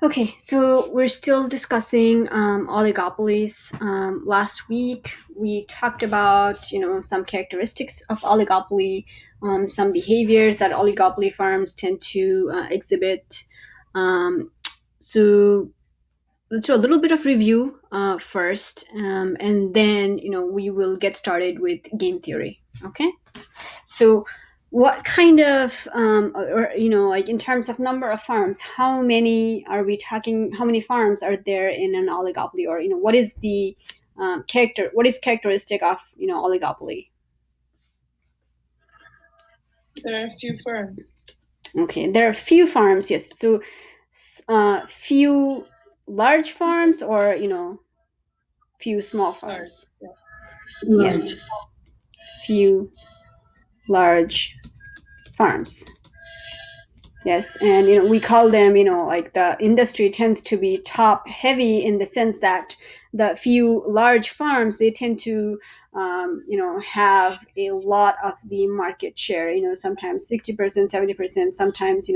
Okay, so we're still discussing oligopolies. Last week we talked about some characteristics of oligopoly, some behaviors that oligopoly firms tend to exhibit. Um, so let's do a little bit of review first, and then we will get started with game theory. Okay. So, what kind of, like in terms of number of farms, how many are we talking? How many farms are there in an oligopoly, or what is the character? What is characteristic of oligopoly? There are a few firms. Okay, there are few farms. Yes, so few large farms, or few small farms. Yeah. Yes, few large farms. Yes, and we call them, like the industry tends to be top heavy in the sense that the few large farms they tend to, have a lot of the market share. Sometimes 60%, 70%. Sometimes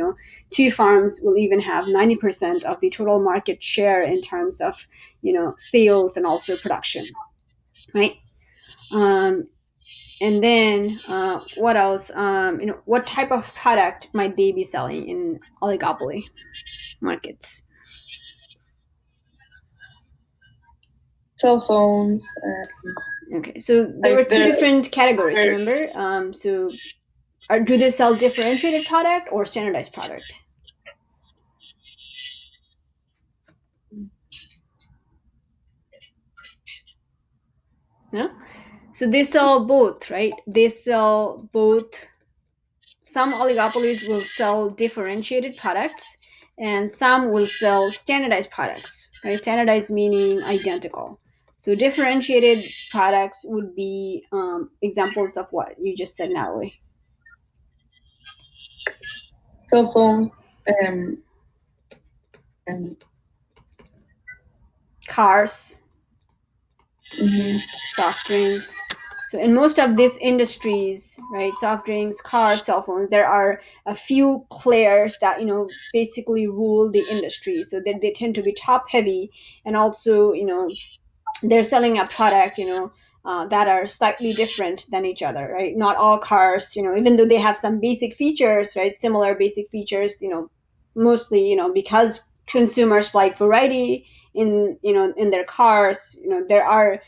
two farms will even have 90% of the total market share in terms of sales and also production, right? Um, and then what else? What type of product might they be selling in oligopoly markets? Cell phones. Okay, so there were two They're, different categories. they're Remember? So do they sell differentiated product or standardized product? No. So they sell both, right? They sell both. Some oligopolies will sell differentiated products, and some will sell standardized products. Right? Standardized meaning identical. So differentiated products would be examples of what you just said, Natalie. cell phones. Um, and Cars, mhm. soft drinks. So in most of these industries, right, soft drinks, cars, cell phones, there are a few players that basically rule the industry. So they tend to be top heavy, and also they're selling a product that are slightly different than each other, right? Not all cars, even though they have some basic features, right, similar basic features, mostly because consumers like variety in their cars. There are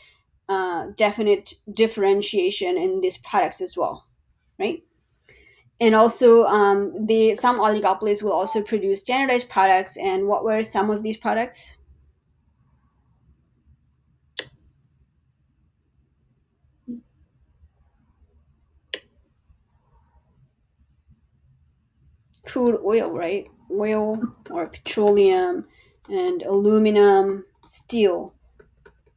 definite differentiation in these products as well, right? And also, the some oligopolies will also produce standardized products. And what were some of these products? Crude oil, right? Oil or petroleum and aluminum, steel.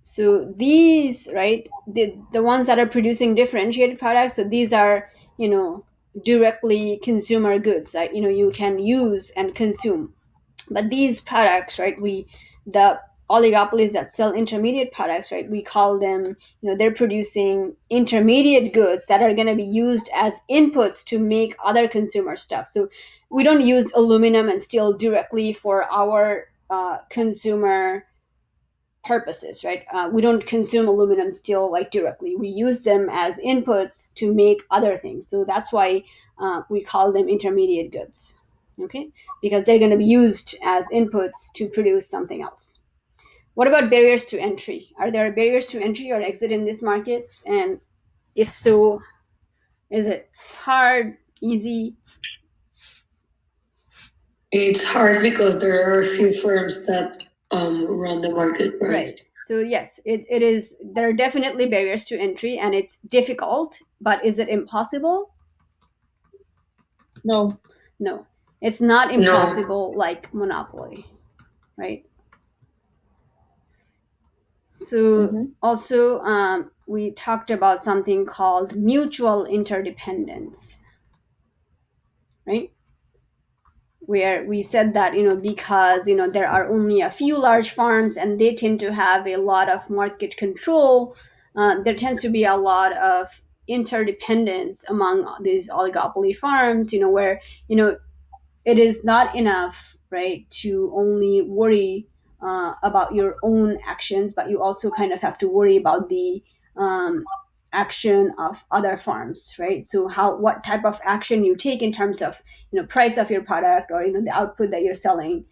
So these, right, the ones that are producing differentiated products, so these are, directly consumer goods that you can use and consume. But these products, right, the oligopolies that sell intermediate products, right, we call them, they're producing intermediate goods that are going to be used as inputs to make other consumer stuff. So we don't use aluminum and steel directly for our consumer purposes, right? We don't consume aluminum steel like directly. We use them as inputs to make other things. So that's why we call them intermediate goods. Okay, because they're going to be used as inputs to produce something else. What about barriers to entry? Are there barriers to entry or exit in this market? And if so, is it hard, easy? It's hard because there are a few firms that run the market, right? Right. So yes, it is. There are definitely barriers to entry, and it's difficult. But is it impossible? No. No, it's not No. impossible like monopoly, right? So Mm-hmm. also, we talked about something called mutual interdependence, right? Where we said that because there are only a few large farms and they tend to have a lot of market control, there tends to be a lot of interdependence among these oligopoly farms, where it is not enough, right, to only worry about your own actions, but you also kind of have to worry about the action of other farms, right? So what type of action you take in terms of price of your product, or the output that you're selling.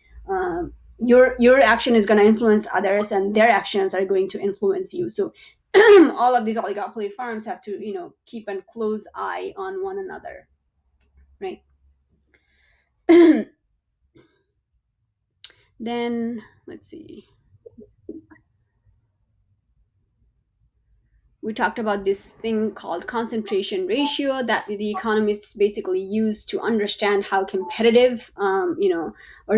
Your action is going to influence others, and their actions are going to influence you. So all of these oligopoly farms have to keep a close eye on one another, right? Then let's see. We talked about this thing called concentration ratio that the economists basically use to understand how competitive, or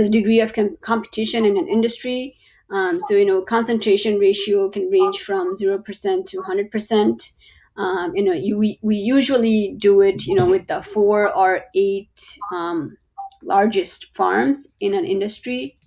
the degree of competition in an industry. So concentration ratio can range from 0% to 100%. We usually do it, with the 4 or 8 largest farms in an industry.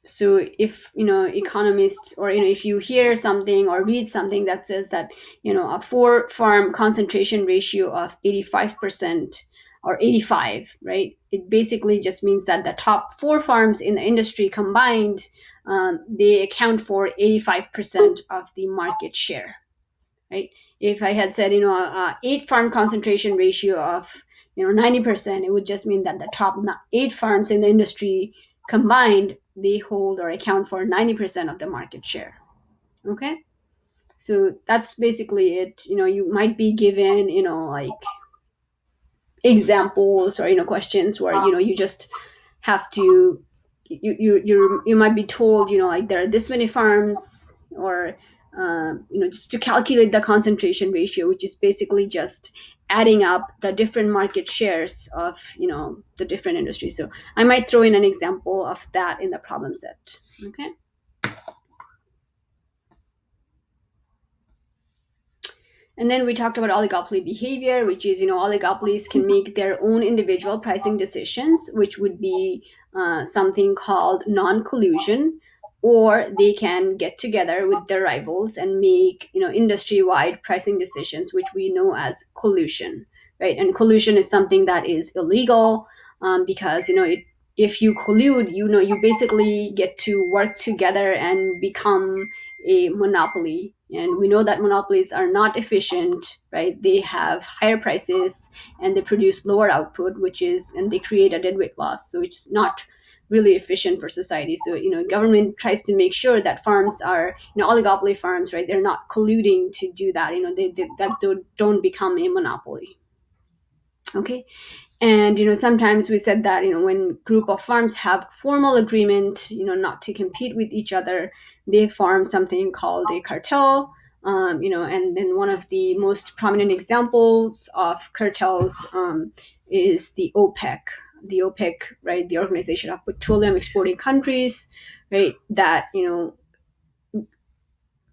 So if economists, or if you hear something or read something that says that a 4 farm concentration ratio of 85% or 85, right, it basically just means that the top 4 farms in the industry combined, they account for 85% of the market share, right? If I had said a 8 farm concentration ratio of 90%, it would just mean that the top 8 farms in the industry combined, they hold or account for 90% of the market share. Okay, so that's basically it. You might be given like examples, or questions where you just have to, you might be told like there are this many farms, or just to calculate the concentration ratio, which is basically just adding up the different market shares of the different industries. So I might throw in an example of that in the problem set. Okay. And then we talked about oligopoly behavior, which is, oligopolies can make their own individual pricing decisions, which would be something called non-collusion, or they can get together with their rivals and make, industry-wide pricing decisions, which we know as collusion, right? And collusion is something that is illegal, because, if you collude, you basically get to work together and become a monopoly. And we know that monopolies are not efficient, right? They have higher prices and they produce lower output, and they create a deadweight loss. So it's not really efficient for society. So, government tries to make sure that farms are, oligopoly farms, right? They're not colluding to do that. That don't become a monopoly. Okay. And sometimes we said that when group of farms have formal agreement not to compete with each other, they form something called a cartel. And then one of the most prominent examples of cartels is the OPEC. The OPEC, right, the Organization of Petroleum Exporting Countries, right, that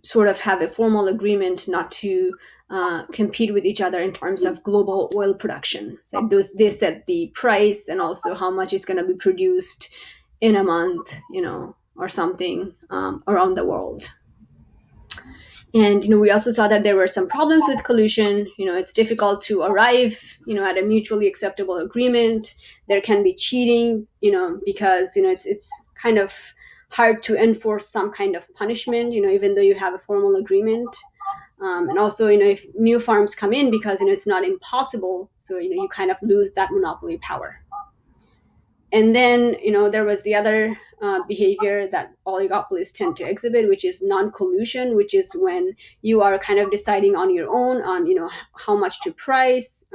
sort of have a formal agreement not to compete with each other in terms of global oil production. So they set the price and also how much is going to be produced in a month, or something around the world. And we also saw that there were some problems with collusion. It's difficult to arrive at a mutually acceptable agreement. There can be cheating, because it's kind of hard to enforce some kind of punishment, even though you have a formal agreement. And also, if new farms come in, because it's not impossible, so you kind of lose that monopoly power. And then there was the other behavior that oligopolies tend to exhibit, which is non-collusion, which is when you are kind of deciding on your own on how much to price,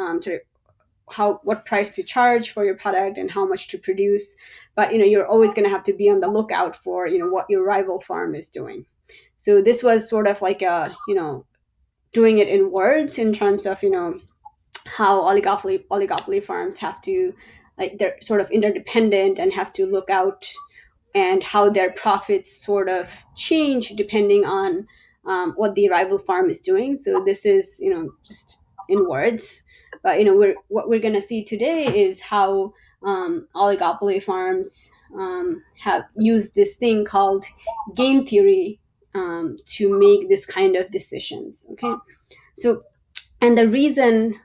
what price to charge for your product and how much to produce. But you're always going to have to be on the lookout for what your rival farm is doing. So this was sort of like a doing it in words in terms of how oligopoly farms have to, like, they're sort of interdependent and have to look out, and how their profits sort of change depending on what the rival farm is doing. So this is just in words, but what we're going to see today is how oligopoly farms have used this thing called game theory to make this kind of decisions. Okay, so, and the reason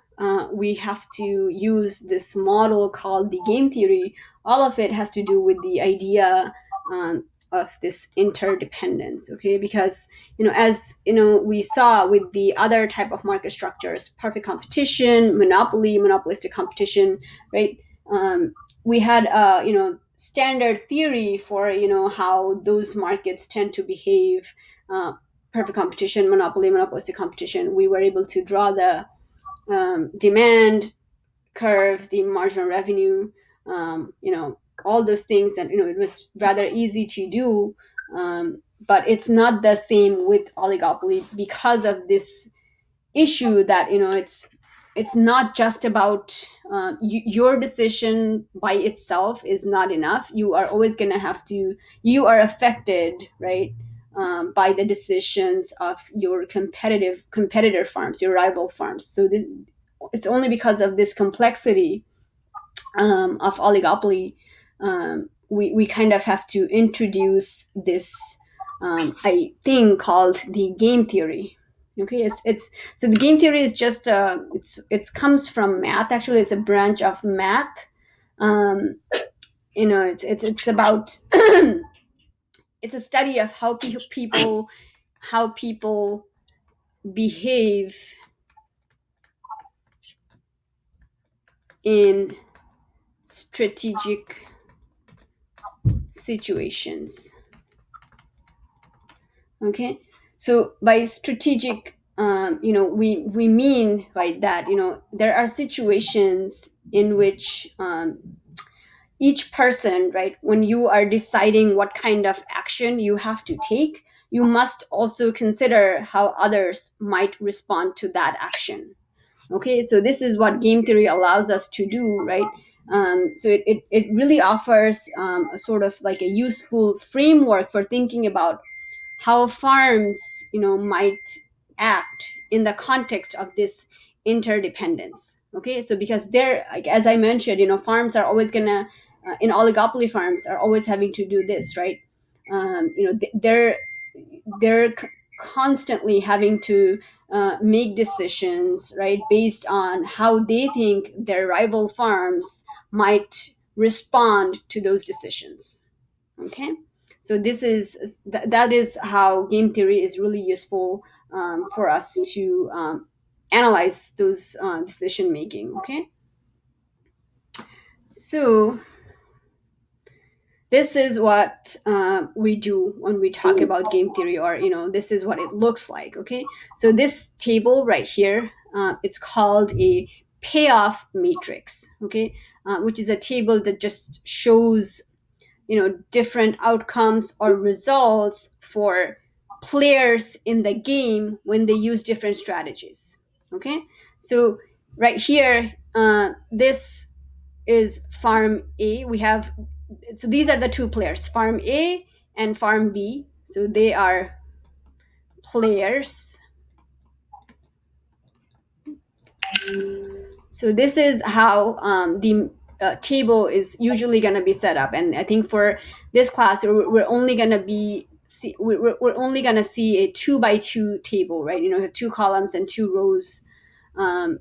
we have to use this model called the game theory. All of it has to do with the idea of this interdependence. Okay, because as we saw with the other type of market structures, perfect competition, monopolistic competition, right? We had standard theory for how those markets tend to behave. Perfect competition, monopolistic competition. We were able to draw the demand curve, the marginal revenue, all those things, and it was rather easy to do. But it's not the same with oligopoly because of this issue that it's not just about your decision by itself is not enough. You are always going to have to, you are affected, right, by the decisions of your competitor farms, your rival farms. So it's only because of this complexity of oligopoly, we kind of have to introduce this a thing called the game theory. Okay, it's so the game theory is just it's comes from math. Actually, it's a branch of math. It's about it's a study of how people behave in strategic situations. Okay, so by strategic, we mean by that, there are situations in which each person, right, when you are deciding what kind of action you have to take, you must also consider how others might respond to that action. Okay, so this is what game theory allows us to do, right? So it really offers a sort of like a useful framework for thinking about how farms might act in the context of this interdependence. Okay, so because they're, like, as I mentioned, farms are always gonna in oligopoly, farms are always having to do this, right? They're constantly having to make decisions, right, based on how they think their rival farms might respond to those decisions. Okay, so that is how game theory is really useful for us to analyze those decision making. Okay, so this is what we do when we talk about game theory, or this is what it looks like. Okay, so this table right here, it's called a payoff matrix. Okay, which is a table that just shows different outcomes or results for players in the game when they use different strategies. Okay, so right here, this is farm A. So these are the two players, farm A and farm B. So they are players. So this is how the table is usually going to be set up. And I think for this class, we're only going to we're only going to see a 2x2 table, right? Have two columns and two rows.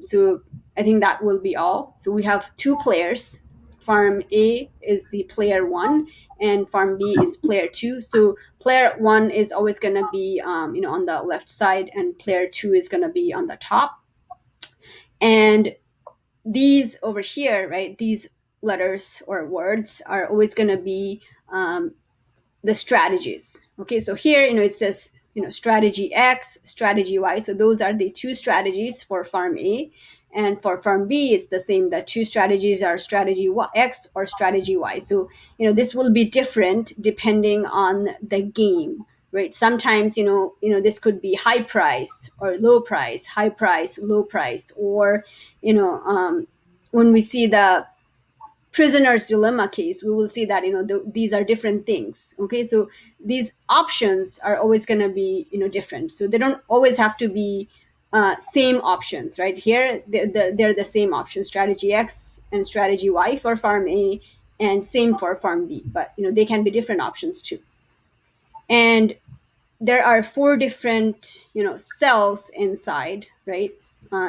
So I think that will be all. So we have two players. Farm A is the player 1, and farm B is player 2. So player 1 is always going to be on the left side, and player 2 is going to be on the top. And these over here, right, these letters or words are always going to be the strategies. Okay, so here it says strategy X, strategy Y. So those are the two strategies for farm A. And for farm B, it's the same. The two strategies are strategy X or strategy Y. So this will be different depending on the game, right? Sometimes this could be high price or low price, high price, low price, or when we see the prisoner's dilemma case, we will see that these are different things. Okay, so these options are always going to be different. So they don't always have to be same options, right? Here they're the same options, strategy X and strategy Y for farm A, and same for farm B, but they can be different options too. And there are 4 different cells inside, right?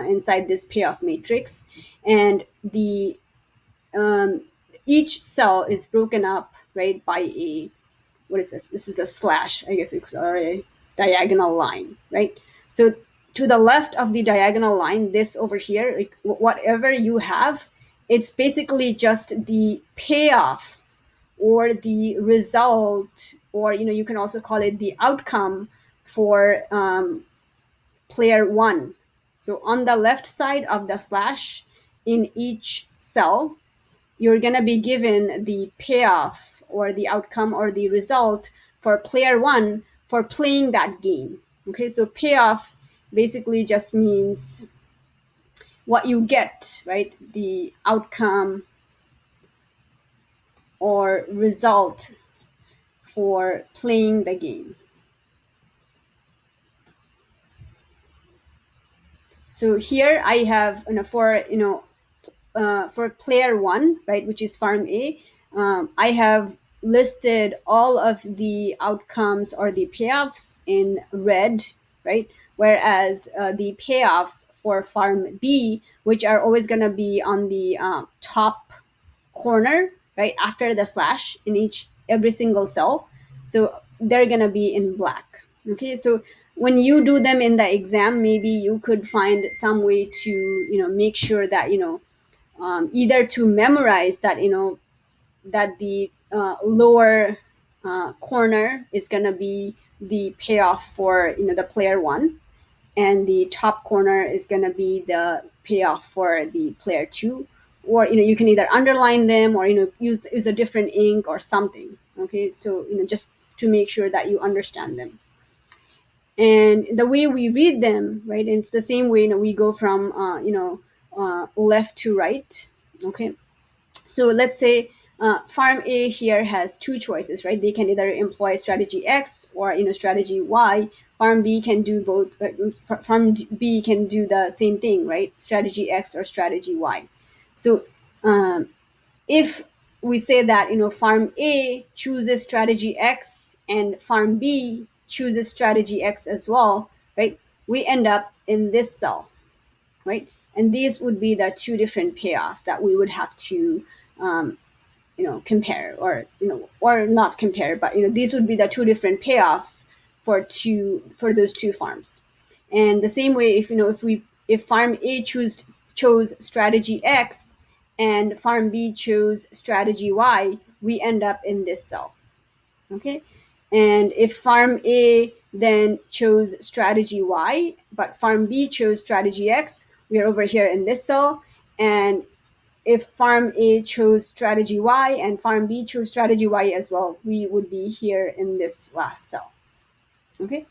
inside this payoff matrix, and the each cell is broken up, right, by a, what is this? This is a slash, I guess it's, or a diagonal line, right? So to the left of the diagonal line, this over here, like whatever you have, it's basically just the payoff or the result, or you can also call it the outcome for player one. So on the left side of the slash in each cell, you're going to be given the payoff or the outcome or the result for player one for playing that game. Okay, so payoff basically just means what you get, right? The outcome or result for playing the game. So here I have, for player one, right, which is farm A, I have listed all of the outcomes or the payoffs in red, right? Whereas the payoffs for farm B, which are always going to be on the top corner, right, after the slash in every single cell, so they're going to be in black. Okay, so when you do them in the exam, maybe you could find some way to make sure that either to memorize that that the lower corner is going to be the payoff for the player one, and the top corner is going to be the payoff for the player two, or you can either underline them or use a different ink or something. Okay, so just to make sure that you understand them. And the way we read them, right, it's the same way we go from left to right. Okay, so let's say farm A here has two choices, right? They can either employ strategy X or strategy Y. Farm B can do both. Farm B can do the same thing, right? Strategy X or strategy Y. So if we say that farm A chooses strategy X and farm B chooses strategy X as well, right? We end up in this cell, right? And these would be the two different payoffs that we would have to compare, or not compare, but these would be the two different payoffs for those two farms. And the same way, if farm A chose strategy X and farm B chose strategy Y, we end up in this cell. Okay, and if farm A then chose strategy Y but farm B chose strategy X, we are over here in this cell. And if farm A chose strategy Y and farm B chose strategy Y as well, we would be here in this last cell. Okay,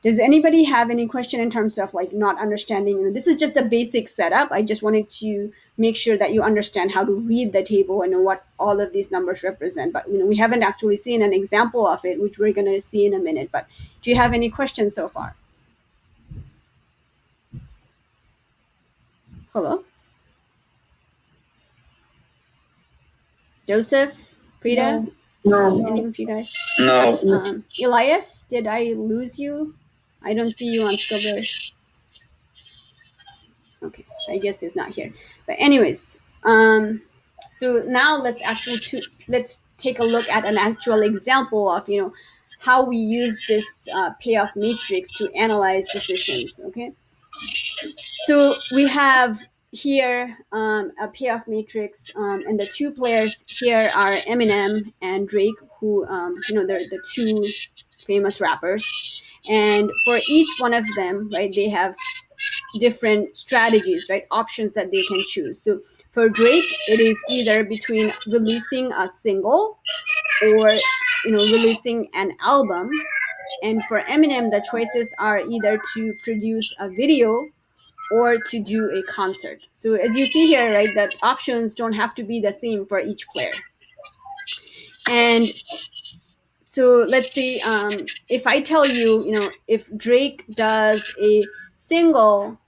does anybody have any question in terms of like not understanding? This is just a basic setup. I just wanted to make sure that you understand how to read the table and what all of these numbers represent. But we haven't actually seen an example of it, which we're going to see in a minute. But do you have any questions so far? Hello? Joseph? Prita? No. Any of you guys? No. Elias, did I lose you? I don't see you on Scrubbers. Okay, I guess he's not here. But anyways, so now let's take a look at an actual example of how we use this payoff matrix to analyze decisions. Okay, so we have here a payoff matrix, and the two players here are Eminem and Drake, who they're the two famous rappers. And for each one of them, right, they have different strategies, right, options that they can choose. So for Drake, it is either between releasing a single or releasing an album. And for Eminem, the choices are either to produce a video or to do a concert. So as you see here, right, that options don't have to be the same for each player. And so let's see, if I tell you, if Drake does a single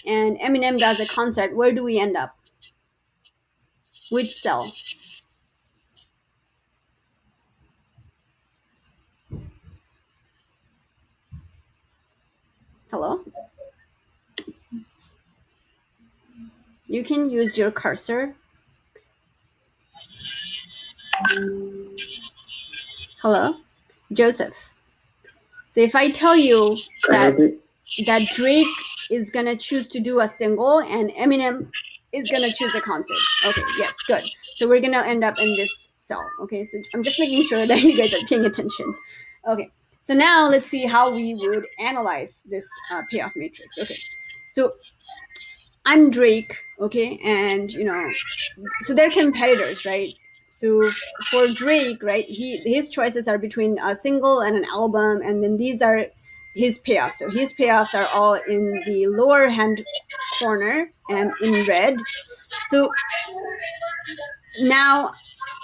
and Eminem does a concert, where do we end up? Which cell? Hello? You can use your cursor. Hello, Joseph. So if I tell you that Drake is gonna choose to do a single and Eminem is gonna choose a concert. Okay, yes, good. So we're gonna end up in this cell. Okay, so I'm just making sure that you guys are paying attention. Okay, so now let's see how we would analyze this payoff matrix. Okay, so I'm Drake, okay, and so they're competitors, right? So for Drake, right, his choices are between a single and an album, and then these are his payoffs. So his payoffs are all in the lower hand corner and in red. So now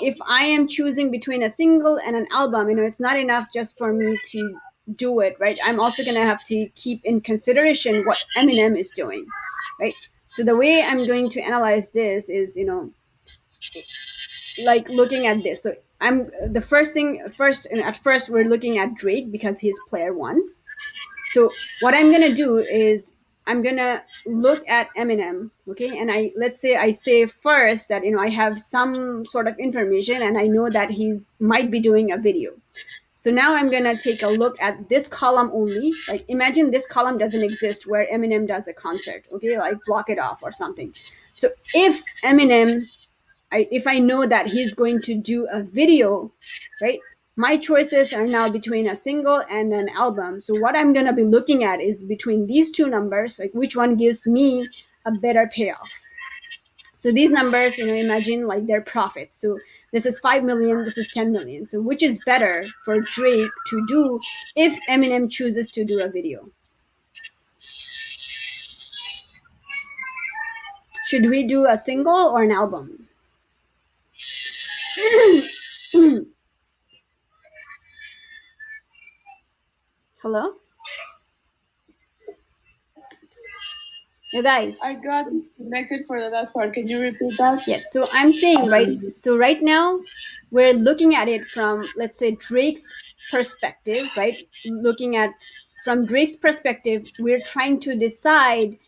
if I am choosing between a single and an album, it's not enough just for me to do it, right? I'm also gonna have to keep in consideration what Eminem is doing, right? So the way I'm going to analyze this is, like looking at this. So I'm the first at first we're looking at Drake because he's player one. So what I'm gonna do is I'm gonna look at Eminem, okay? And let's say I say first that I have some sort of information and I know that he's might be doing a video. So now I'm gonna take a look at this column only. Like imagine this column doesn't exist where Eminem does a concert, okay? Like block it off or something. So if Eminem, if I know that he's going to do a video, right? My choices are now between a single and an album. So what I'm gonna be looking at is between these two numbers, like which one gives me a better payoff. So these numbers, imagine like their profit. So this is 5 million, this is 10 million. So which is better for Drake to do if Eminem chooses to do a video? Should we do a single or an album? Hello? You guys. I got connected for the last part. Can you repeat that? Yes. So I'm saying, right? So right now we're looking at it from, let's say, Drake's perspective, right? Looking at from Drake's perspective, we're trying to decide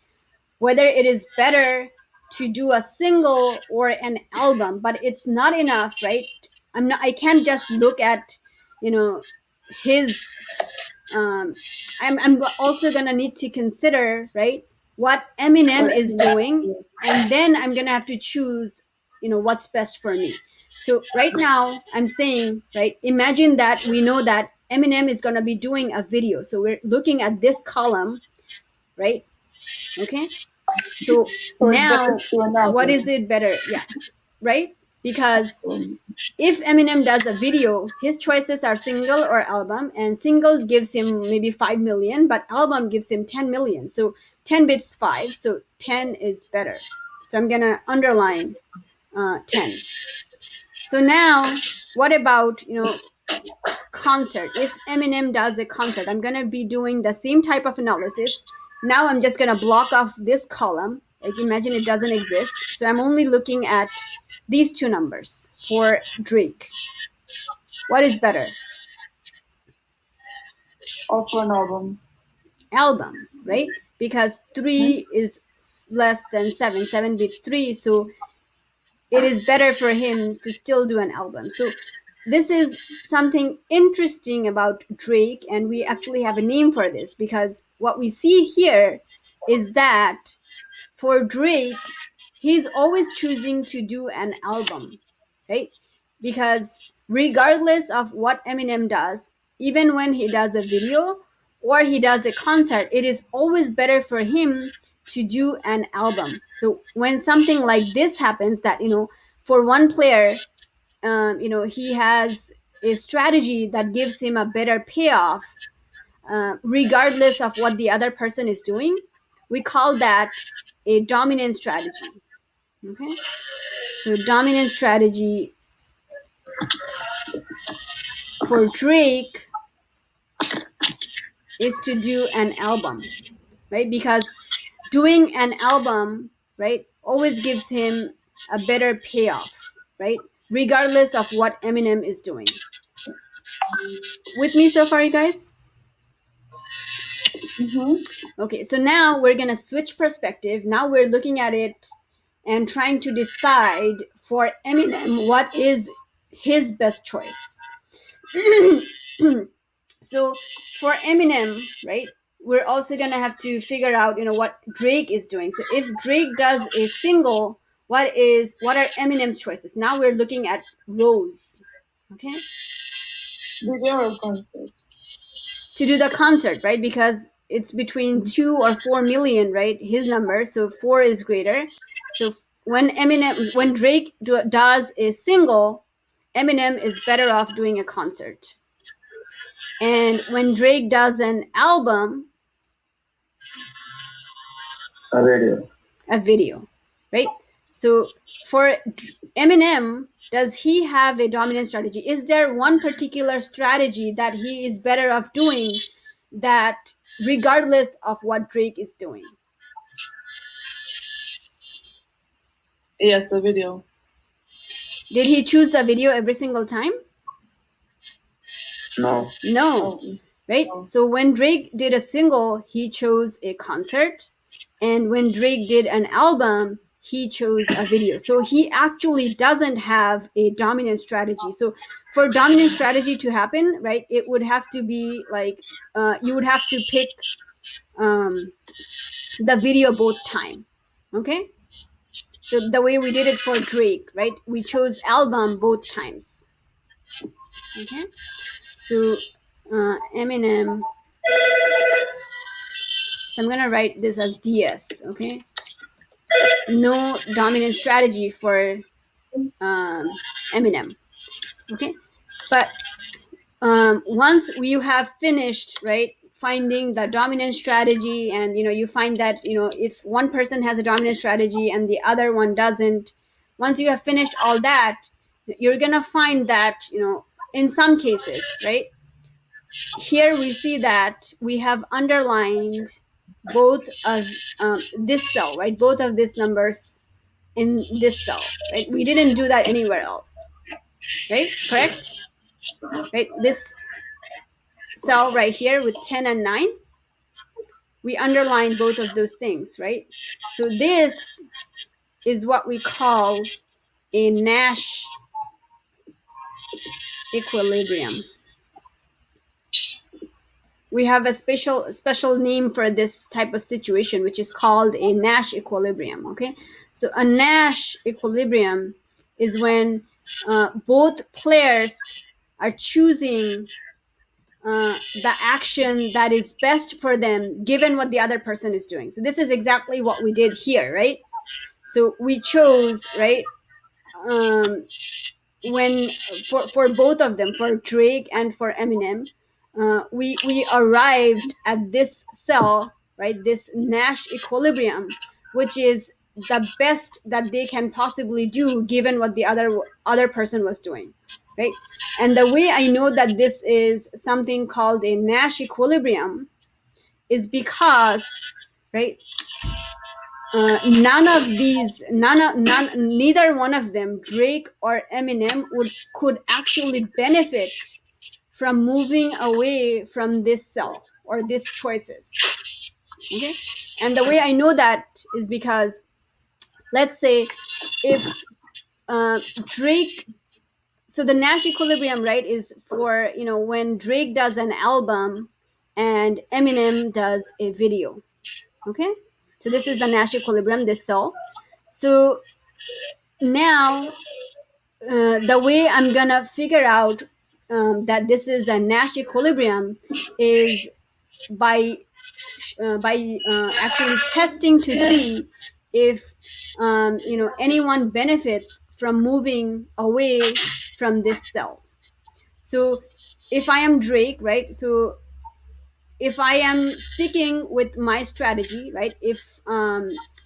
whether it is better to do a single or an album, but it's not enough, right? I can't just look at, his, I'm also gonna need to consider, right, what Eminem is doing, and then I'm gonna have to choose, what's best for me. So right now I'm saying, right, imagine that we know that Eminem is gonna be doing a video. So we're looking at this column, right? Okay. So now what is it better? Yes, right? Because if Eminem does a video, his choices are single or album, and single gives him maybe 5 million, but album gives him 10 million. So 10 beats 5, so 10 is better. So I'm gonna underline 10. So now what about, concert? If Eminem does a concert, I'm gonna be doing the same type of analysis. Now I'm just gonna block off this column. Like imagine it doesn't exist. So I'm only looking at these two numbers for Drake. What is better? Also an album. Album, right? Because 3 is less than 7. 7 beats 3, so it is better for him to still do an album. So this is something interesting about Drake, and we actually have a name for this, because what we see here is that for Drake, he's always choosing to do an album, right? Because regardless of what Eminem does, even when he does a video or he does a concert, it is always better for him to do an album. So when something like this happens, that for one player, he has a strategy that gives him a better payoff, regardless of what the other person is doing, we call that a dominant strategy. Okay, so dominant strategy for Drake is to do an album, right? Because doing an album, right, always gives him a better payoff, right? Regardless of what Eminem is doing. With me so far, you guys? Mm-hmm. Okay, so now we're gonna switch perspective. Now we're looking at it and trying to decide for Eminem what is his best choice. So for Eminem, right, we're also gonna have to figure out, what Drake is doing. So if Drake does a single, what are Eminem's choices? Now we're looking at rows, okay, Video or concert? to do the concert, right? Because it's between 2 or 4 million, right? His number, so 4 is greater. So when Drake does a single, Eminem is better off doing a concert. And when Drake does an album, a video, right? So for Eminem, does he have a dominant strategy? Is there one particular strategy that he is better off doing, that regardless of what Drake is doing? Yes, the video. Did he choose the video every single time? No. No, right? So when Drake did a single, he chose a concert, and when Drake did an album, he chose a video. So he actually doesn't have a dominant strategy. So for dominant strategy to happen, right, it would have to be like, you would have to pick the video both time, okay? So the way we did it for Drake, right, we chose album both times, okay? So Eminem, so I'm gonna write this as DS, okay? No dominant strategy for Eminem, okay? But once you have finished, right, finding the dominant strategy, and you find that if one person has a dominant strategy and the other one doesn't, once you have finished all that, you're gonna find that in some cases, right, here we see that we have underlined both of this cell, right, both of these numbers in this cell, right? We didn't do that anywhere else, right? Correct? Right? This cell right here with 10 and 9, we underline both of those things, right? So this is what we call a Nash equilibrium. We have a special name for this type of situation, which is called a Nash equilibrium, okay? So a Nash equilibrium is when both players are choosing the action that is best for them given what the other person is doing. So this is exactly what we did here, right? So we chose, right, when for both of them, for Drake and for Eminem, we arrived at this cell, right, this Nash equilibrium, which is the best that they can possibly do given what the other person was doing, right? And the way I know that this is something called a Nash equilibrium is because, right, neither one of them, Drake or Eminem, could actually benefit from moving away from this cell or these choices, okay? And the way I know that is because, let's say if Drake, so the Nash equilibrium, right, is for when Drake does an album and Eminem does a video, okay? So this is the Nash equilibrium, this cell. So now the way I'm gonna figure out that this is a Nash equilibrium is by actually testing to see if anyone benefits from moving away from this cell. So if I am Drake, right, so if I am sticking with my strategy, right, if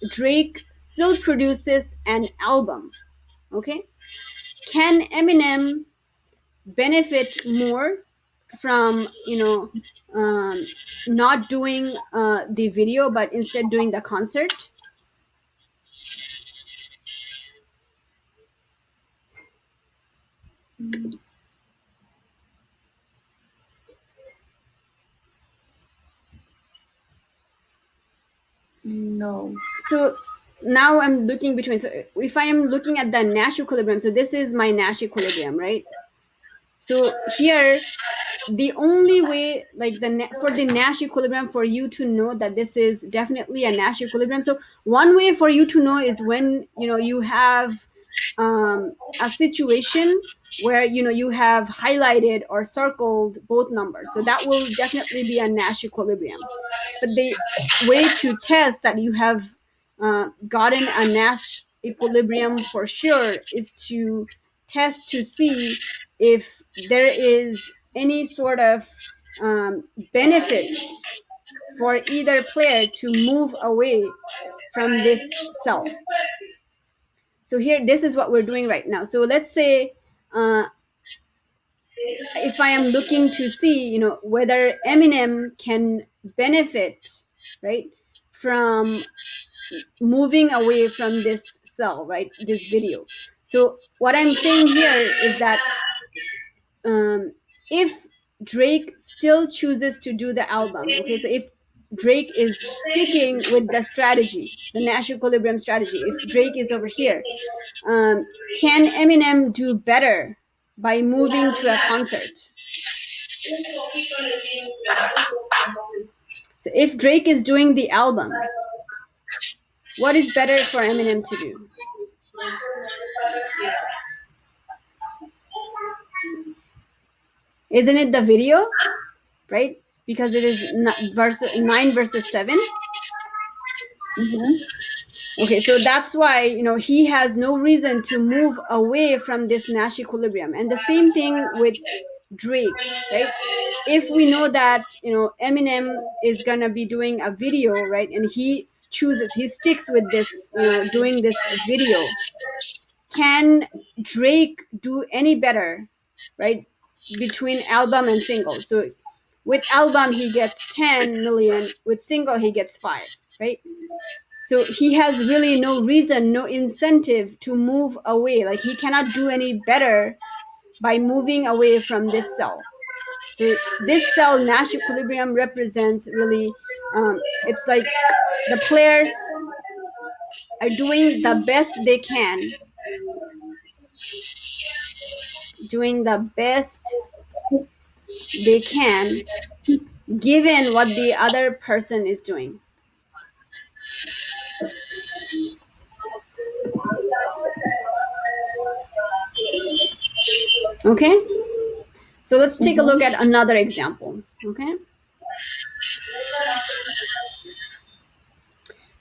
Drake still produces an album, okay, can Eminem benefit more from not doing the video but instead doing the concert? No. So now I'm looking between. So if I am looking at the Nash equilibrium, so this is my Nash equilibrium, right? So here, the only way, like for the Nash equilibrium, for you to know that this is definitely a Nash equilibrium. So one way for you to know is when you have a situation where you have highlighted or circled both numbers. So that will definitely be a Nash equilibrium. But the way to test that you have gotten a Nash equilibrium for sure is to test to see if there is any sort of benefit for either player to move away from this cell. So here, this is what we're doing right now. So let's say if I am looking to see, whether Eminem can benefit, right, from moving away from this cell, right, this video. So what I'm saying here is that if Drake still chooses to do the album, okay, so if Drake is sticking with the strategy, the Nash equilibrium strategy, if Drake is over here, can Eminem do better by moving to a concert? So if Drake is doing the album, what is better for Eminem to do? Isn't it the video, right? Because it is 9 versus 7. Okay, so that's why he has no reason to move away from this Nash equilibrium. And the same thing with Drake, right? If we know that Eminem is gonna be doing a video, right, and he sticks with this, doing this video, can Drake do any better, right, between album and single? So with album he gets 10 million, with single he gets 5, right? So he has really no reason, no incentive to move away. Like he cannot do any better by moving away from this cell. So this cell, Nash equilibrium, represents really, it's like the players are doing the best they can, given what the other person is doing. Okay, so let's take a look at another example. Okay,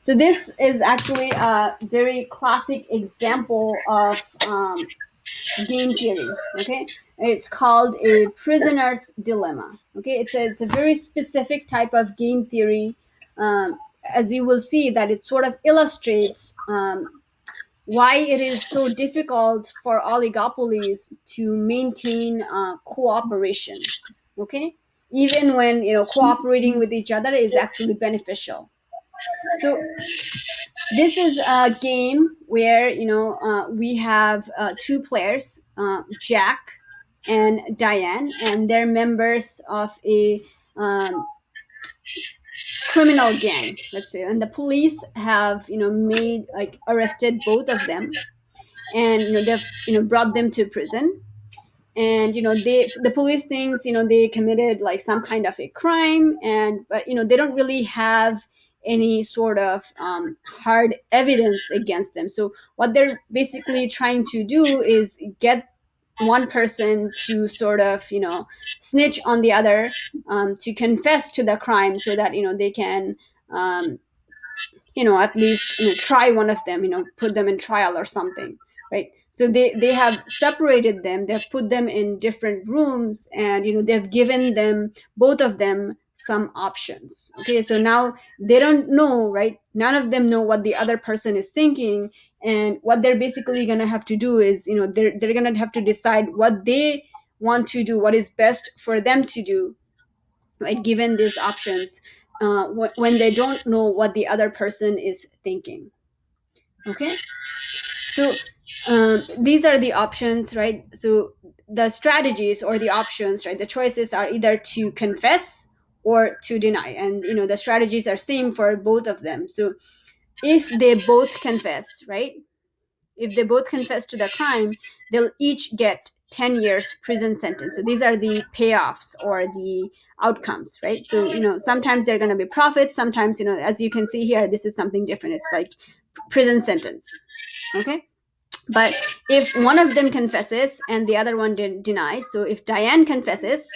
so this is actually a very classic example of game theory. Okay, it's called a prisoner's dilemma. Okay, it's a very specific type of game theory. As you will see, that it sort of illustrates why it is so difficult for oligopolies to maintain cooperation. Okay, even when cooperating with each other is actually beneficial. So this is a game where we have two players, Jack and Diane, and they're members of a criminal gang, let's say, and the police have made arrested both of them, and they've brought them to prison. And the police thinks they committed like some kind of a crime, but they don't really have any sort of hard evidence against them. So what they're basically trying to do is get one person to sort of snitch on the other, to confess to the crime, so that they can um, at least try one of them, put them in trial or something, right? So they have separated them, they've put them in different rooms, and they've given them, both of them, some options. Okay, so now they don't know, right? None of them know what the other person is thinking, and what they're basically going to have to do is they're going to have to decide what they want to do, what is best for them to do, right, given these options, when they don't know what the other person is thinking. Okay, so these are the options, right? So the strategies or the options, right, the choices are either to confess or to deny, and the strategies are same for both of them. So if they both confess, right? If they both confess to the crime, they'll each get 10 years prison sentence. So these are the payoffs or the outcomes, right? So, sometimes they're going to be profits. Sometimes, as you can see here, this is something different. It's like prison sentence. Okay. But if one of them confesses and the other one denies, so if Diane confesses,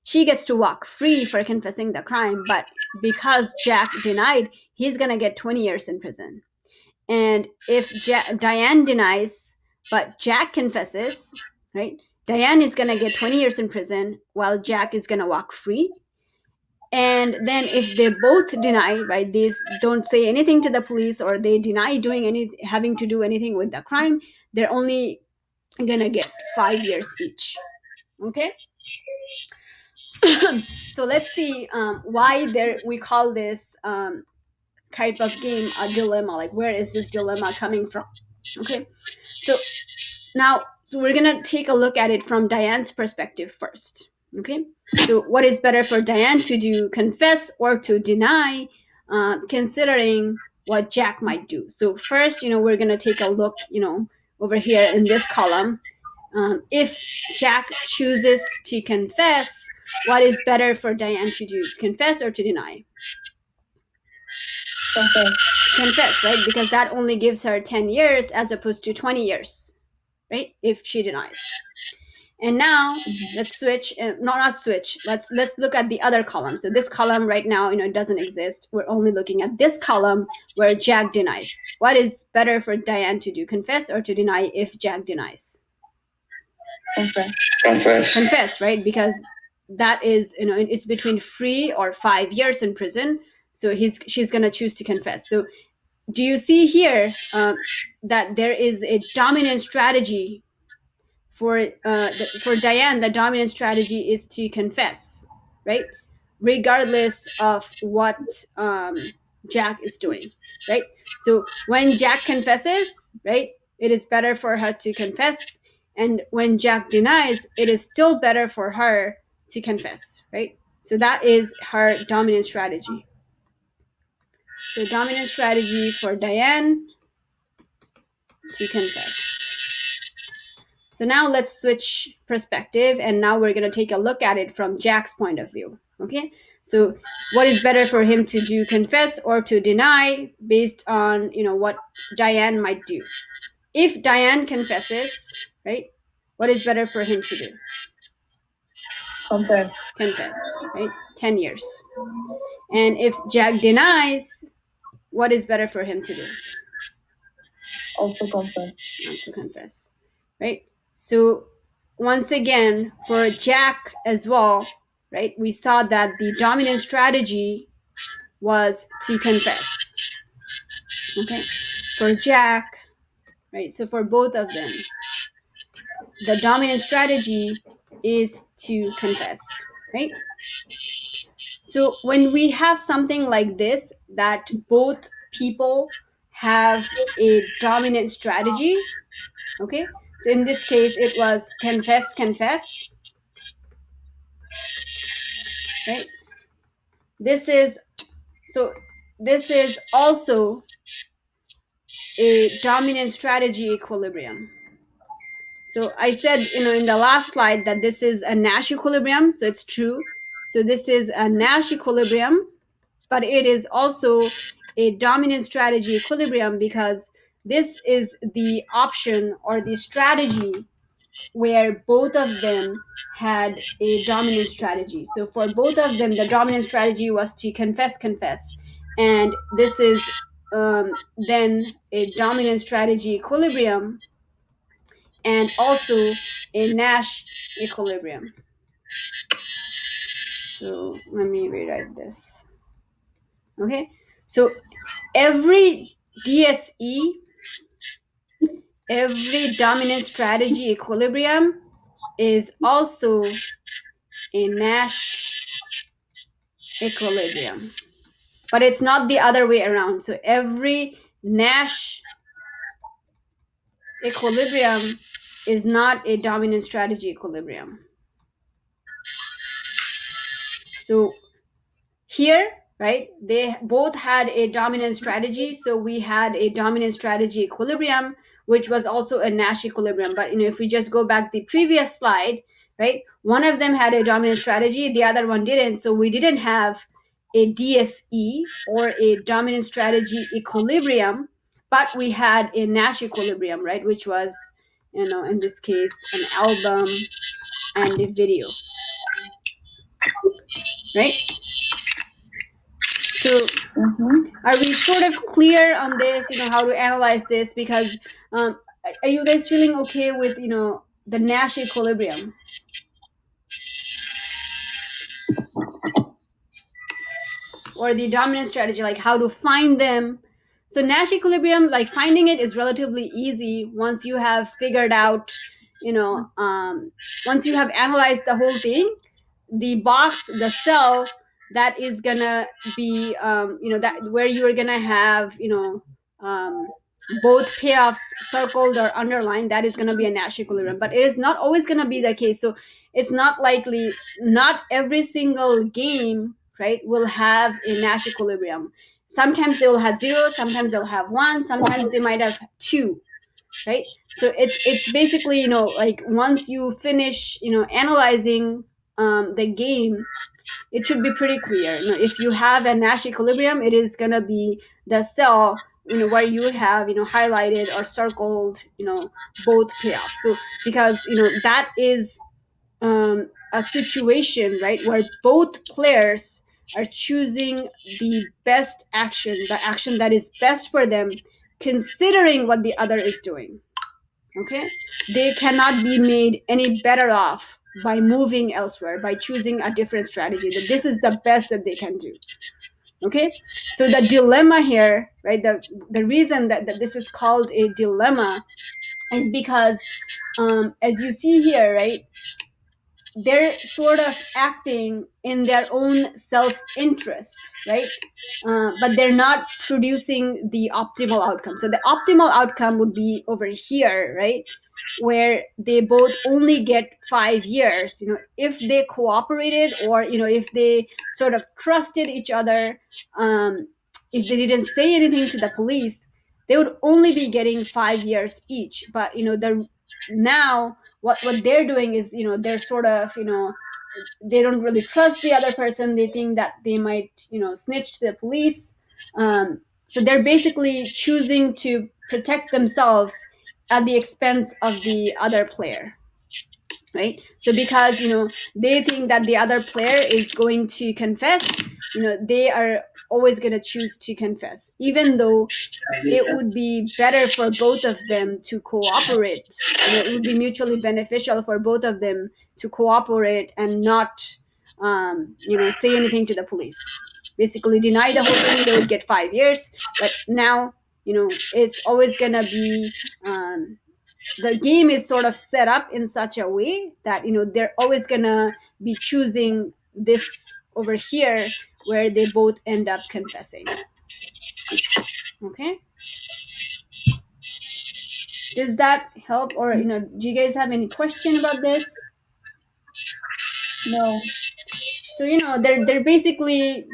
she gets to walk free for confessing the crime. But because Jack denied, he's going to get 20 years in prison. And if Diane denies, but Jack confesses, right? Diane is going to get 20 years in prison while Jack is going to walk free. And then if they both deny, right, they don't say anything to the police or they deny having to do anything with the crime, they're only going to get 5 years each. Okay. So let's see why we call this type of game a dilemma. Like, where is this dilemma coming from? Okay. So we're gonna take a look at it from Diane's perspective first. Okay. So what is better for Diane to do, confess or to deny, considering what Jack might do? So first, we're gonna take a look, over here in this column. If Jack chooses to confess, what is better for Diane to do, confess or to deny? Confess, right? Because that only gives her 10 years as opposed to 20 years, right? If she denies. And now let's switch, not switch. Let's look at the other column. So this column right now, it doesn't exist. We're only looking at this column where Jack denies. What is better for Diane to do, confess or to deny if Jack denies? Confess, right? Because that is, it's between 3 or 5 years in prison. So she's going to choose to confess. So do you see here that there is a dominant strategy for Diane? The dominant strategy is to confess, right? Regardless of what Jack is doing, right? So when Jack confesses, right, it is better for her to confess. And when Jack denies, it is still better for her to confess, right? So that is her dominant strategy. So dominant strategy for Diane, to confess. So now let's switch perspective, and now we're going to take a look at it from Jack's point of view. Okay, so what is better for him to do, confess or to deny, based on what Diane might do? If Diane confesses, right, what is better for him to do? Confess, right? 10 years. And if Jack denies, what is better for him to do? Also confess. Also confess, right? So once again, for Jack as well, right, we saw that the dominant strategy was to confess. Okay, for Jack, right, so for both of them, the dominant strategy is to confess, right? So when we have something like this, that both people have a dominant strategy, okay, so in this case it was confess, right? This is also a dominant strategy equilibrium. So I said, in the last slide that this is a Nash equilibrium, so it's true. So this is a Nash equilibrium, but it is also a dominant strategy equilibrium because this is the option or the strategy where both of them had a dominant strategy. So for both of them, the dominant strategy was to confess. And this is then a dominant strategy equilibrium and also a Nash equilibrium. So let me rewrite this. Okay, so every DSE, every dominant strategy equilibrium is also a Nash equilibrium, but it's not the other way around. So every Nash equilibrium is not a dominant strategy equilibrium. So here right? They both had a dominant strategy. So we had a dominant strategy equilibrium, which was also a Nash equilibrium. But if we just go back the previous slide, right, one of them had a dominant strategy, the other one didn't. So we didn't have a DSE, or a dominant strategy equilibrium, but we had a Nash equilibrium, right, which was, in this case, an album and a video, right? So are we sort of clear on this, how to analyze this? Because are you guys feeling okay with, the Nash equilibrium? Or the dominant strategy, like how to find them? So Nash equilibrium, like finding it is relatively easy once you have figured out, once you have analyzed the whole thing, the box, the cell that is gonna be, that where you're gonna have, both payoffs circled or underlined, that is gonna be a Nash equilibrium. But it is not always gonna be the case. So it's not likely, not every single game, right, will have a Nash equilibrium. Sometimes they will have 0, sometimes they'll have 1, sometimes they might have 2, right? So it's basically, like once you finish, analyzing the game, it should be pretty clear. If you have a Nash equilibrium, it is going to be the cell, where you have, highlighted or circled, both payoffs. So because, that is a situation, right, where both players are choosing the best action, the action that is best for them, considering what the other is doing. Okay, they cannot be made any better off by moving elsewhere, by choosing a different strategy. That this is the best that they can do. Okay, so the dilemma here, right, the reason that this is called a dilemma is because, as you see here, right, they're sort of acting in their own self-interest, right? But they're not producing the optimal outcome. So the optimal outcome would be over here, right, where they both only get 5 years. If they cooperated, or if they sort of trusted each other, if they didn't say anything to the police, they would only be getting 5 years each. But the now what they're doing is, they're sort of, they don't really trust the other person. They think that they might, snitch to the police. So they're basically choosing to protect themselves at the expense of the other player, right? So because, they think that the other player is going to confess, they are always going to choose to confess, even though it would be better for both of them to cooperate. It would be mutually beneficial for both of them to cooperate and not, say anything to the police. Basically, deny the whole thing, they would get 5 years. But now, it's always gonna be, the game is sort of set up in such a way that, they're always gonna be choosing this over here, where they both end up confessing. Okay, does that help? Or do you guys have any question about this? No. So they're basically,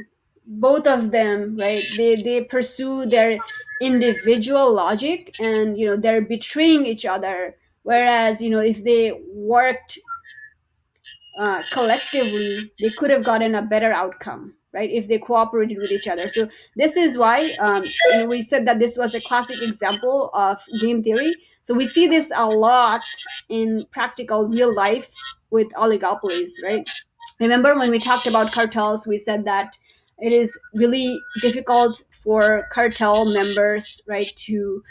both of them, right, they pursue their individual logic, and they're betraying each other. Whereas if they worked collectively, they could have gotten a better outcome, right, if they cooperated with each other. So this is why, we said that this was a classic example of game theory. So we see this a lot in practical real life with oligopolies, right? Remember when we talked about cartels, we said that it is really difficult for cartel members, right, to,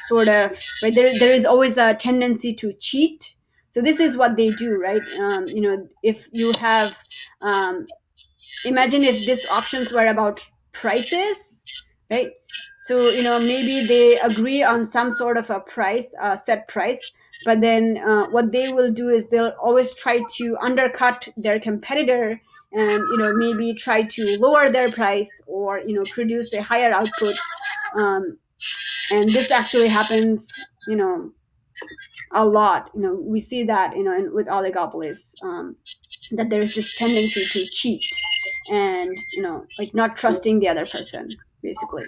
sort of, right, there is always a tendency to cheat. So this is what they do, right? If you have, imagine if these options were about prices, right? So maybe they agree on some sort of a price, set price, but then what they will do is they'll always try to undercut their competitor, and maybe try to lower their price, or produce a higher output. And this actually happens, a lot. We see that, with oligopolies, that there is this tendency to cheat. and like not trusting the other person, basically.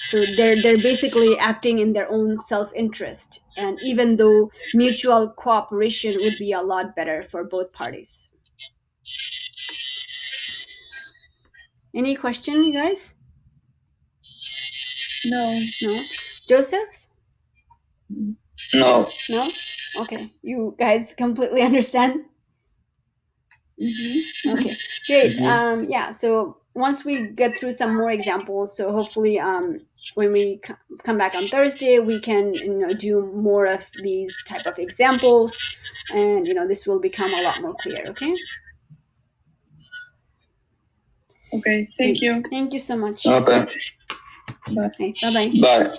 So they're basically acting in their own self-interest, and even though mutual cooperation would be a lot better for both parties. Any question, you guys? No. No? Joseph? No. No? Okay. You guys completely understand? Okay, great. Yeah, so once we get through some more examples, so hopefully when we come back on Thursday, we can do more of these type of examples, and this will become a lot more clear. Okay. Okay, thank you. Thank you so much. Okay. Bye. Okay, bye-bye. Bye.